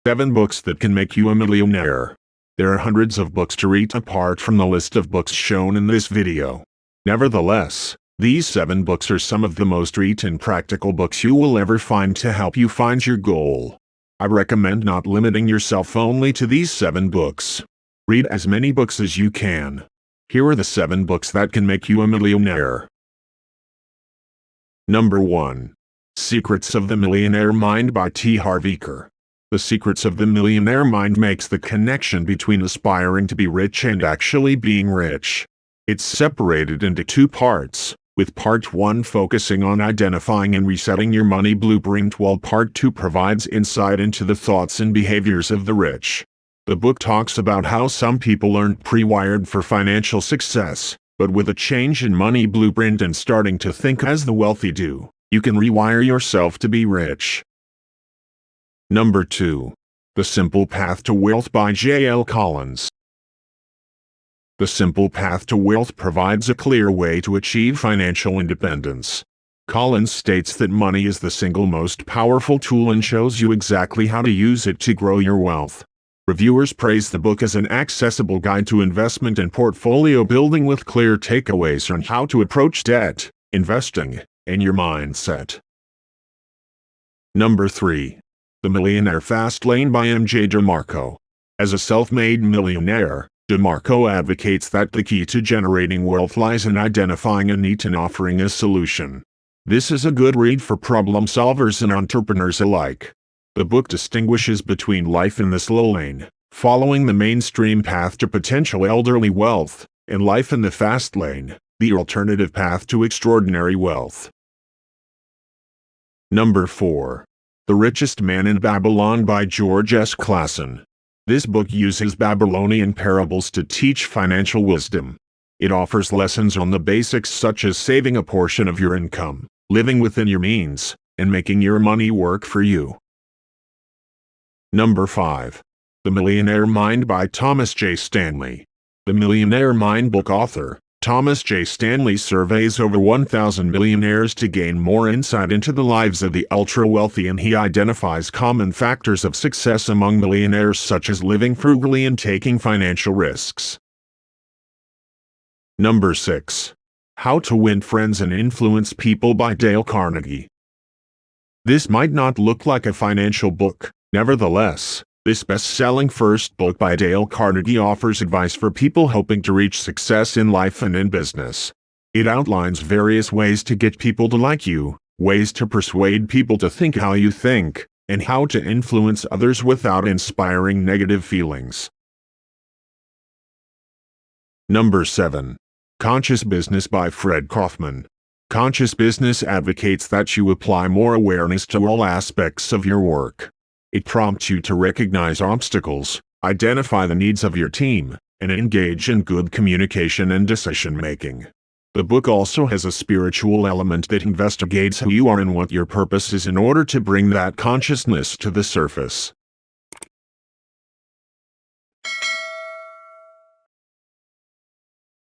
7 books that can make you a millionaire. There are hundreds of books to read apart from the list of books shown in this video. Nevertheless, these 7 books are some of the most read and practical books you will ever find to help you find your goal. I recommend not limiting yourself only to these 7 books. Read as many books as you can. Here are the 7 books that can make you a millionaire. Number 1. Secrets of the Millionaire Mind by T. Harv Eker. The Secrets of the Millionaire Mind makes the connection between aspiring to be rich and actually being rich. It's separated into 2 parts, with Part 1 focusing on identifying and resetting your money blueprint, while Part 2 provides insight into the thoughts and behaviors of the rich. The book talks about how some people aren't pre-wired for financial success, but with a change in money blueprint and starting to think as the wealthy do, you can rewire yourself to be rich. Number 2. The Simple Path to Wealth by J.L. Collins. The Simple Path to Wealth provides a clear way to achieve financial independence. Collins states that money is the single most powerful tool and shows you exactly how to use it to grow your wealth. Reviewers praise the book as an accessible guide to investment and portfolio building with clear takeaways on how to approach debt, investing, and your mindset. Number 3. The Millionaire Fast Lane by M.J. DeMarco. As a self-made millionaire, DeMarco advocates that the key to generating wealth lies in identifying a need and offering a solution. This is a good read for problem solvers and entrepreneurs alike. The book distinguishes between life in the slow lane, following the mainstream path to potential elderly wealth, and life in the fast lane, the alternative path to extraordinary wealth. Number 4. The Richest Man in Babylon by George S. Clason. This book uses Babylonian parables to teach financial wisdom. It offers lessons on the basics such as saving a portion of your income, living within your means, and making your money work for you. Number 5. The Millionaire Mind by Thomas J. Stanley. The Millionaire Mind book author, Thomas J. Stanley, surveys over 1,000 millionaires to gain more insight into the lives of the ultra-wealthy, and he identifies common factors of success among millionaires such as living frugally and taking financial risks. Number 6. How to Win Friends and Influence People by Dale Carnegie. This might not look like a financial book. Nevertheless, this best-selling first book by Dale Carnegie offers advice for people hoping to reach success in life and in business. It outlines various ways to get people to like you, ways to persuade people to think how you think, and how to influence others without inspiring negative feelings. Number 7. Conscious Business by Fred Kaufman. Conscious Business advocates that you apply more awareness to all aspects of your work. It prompts you to recognize obstacles, identify the needs of your team, and engage in good communication and decision-making. The book also has a spiritual element that investigates who you are and what your purpose is in order to bring that consciousness to the surface.